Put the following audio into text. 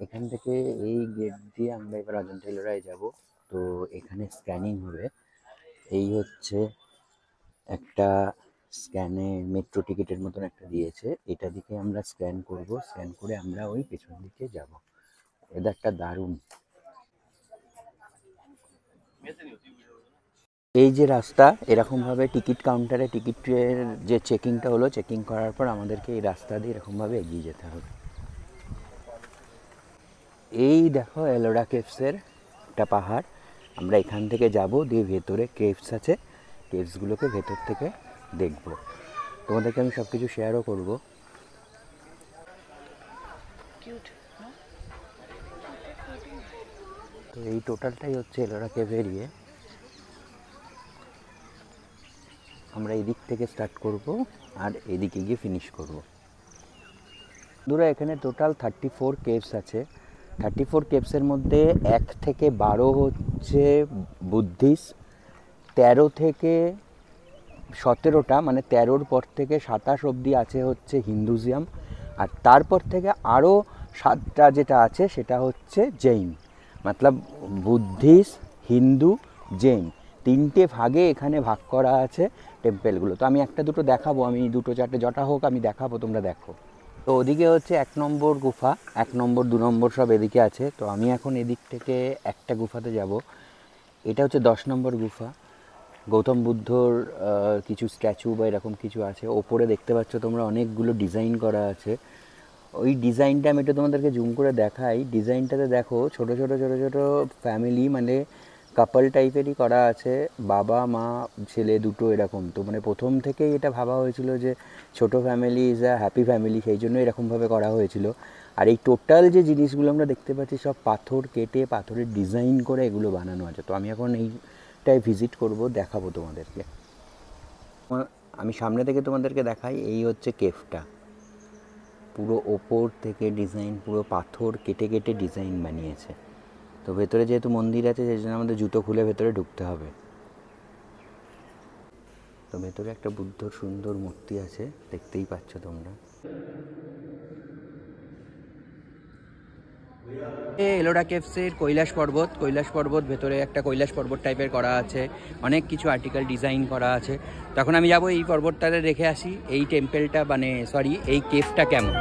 এখান থেকে এই গেট দিয়ে আমরা এবার অজন্তা এলোরায় যাব। তো এখানে স্ক্যানিং হবে। এই হচ্ছে একটা স্ক্যানে মেট্রো টিকিটের মতন একটা দিয়েছে, এটা দিকে আমরা স্ক্যান করব, স্ক্যান করে আমরা ওই পেছন দিকে যাব। ওয়েদারটা দারুণ। এই যে রাস্তা, এরকমভাবে টিকিট কাউন্টারে টিকিটের যে চেকিংটা হলো, চেকিং করার পর আমাদেরকে এই রাস্তা দিয়ে এরকমভাবে এগিয়ে যেতে হবে। এই দেখো এলোরা কেভসের একটা পাহাড়। আমরা এখান থেকে যাব, দিয়ে ভেতরে কেভস আছে, কেভসগুলোকে ভেতর থেকে দেখব। তোমাদেরকে আমি সব কিছু শেয়ারও করব। তো এই টোটালটাই হচ্ছে এলোরা কেভ এরিয়া। আমরা এদিক থেকে স্টার্ট করব আর এদিকে গিয়ে ফিনিশ করব। বন্ধুরা, এখানে টোটাল 34 কেভস আছে। 34 কেভসের মধ্যে 1 থেকে 12 হচ্ছে বুদ্ধিস্ট, 13 থেকে 17টা, মানে 13র পর থেকে 27 অবধি আছে হচ্ছে হিন্দুইজম, আর তারপর থেকে আরও 7টা যেটা আছে সেটা হচ্ছে জৈন। মতলব বুদ্ধিস্ট, হিন্দু, জৈন, 3টে ভাগে এখানে ভাগ করা আছে টেম্পেলগুলো। তো আমি একটা দুটো দেখাবো, আমি 2-4টে জটা হোক আমি দেখাবো, তোমরা দেখো। তো ওদিকে হচ্ছে 1 নম্বর গুফা, 1 নম্বর 2 নম্বর সব এদিকে আছে। তো আমি এখন এদিক থেকে একটা গুফাতে যাব। এটা হচ্ছে 10 নম্বর গুফা। গৌতম বুদ্ধর কিছু স্ট্যাচু বা এরকম কিছু আছে। ওপরে দেখতে পাচ্ছ তোমরা অনেকগুলো ডিজাইন করা আছে। ওই ডিজাইনটা আমি একটু তোমাদেরকে জুম করে দেখাই। ডিজাইনটাতে দেখো ছোট ছোট ছোট ছোট ফ্যামিলি, মানে কাপল টাইপেরই করা আছে, বাবা মা ছেলে দুটো এরকম। তো মানে প্রথম থেকেই এটা ভাবা হয়েছিল যে ছোট family is a happy family, সেই জন্য এরকমভাবে করা হয়েছিল। আর এই টোটাল যে জিনিসগুলো আমরা দেখতে পাচ্ছি সব পাথর কেটে, পাথরের ডিজাইন করে এগুলো বানানো আছে। তো আমি এখন এইটাই ভিজিট করব, দেখাবো তোমাদেরকে। আমি সামনে থেকে তোমাদেরকে দেখাই। এই হচ্ছে কেভটা, পুরো ওপর থেকে ডিজাইন, পুরো পাথর কেটে কেটে ডিজাইন বানিয়েছে। তো ভেতরে যেহেতু মন্দির আছে সেই জন্য আমাদের জুতো খুলে ভেতরে ঢুকতে হবে। তো ভেতরে একটা বুদ্ধর সুন্দর মূর্তি আছে, দেখতেই পাচ্ছ তোমরা। এলোরা কেভসের কৈলাস পর্বত, ভেতরে একটা কৈলাস পর্বত টাইপের করা আছে, অনেক কিছু আর্টিকেল ডিজাইন করা আছে। তখন আমি যাব এই পর্বতটাতে দেখে আসি এই টেম্পেলটা, মানে সরি এই কেভটা কেমন।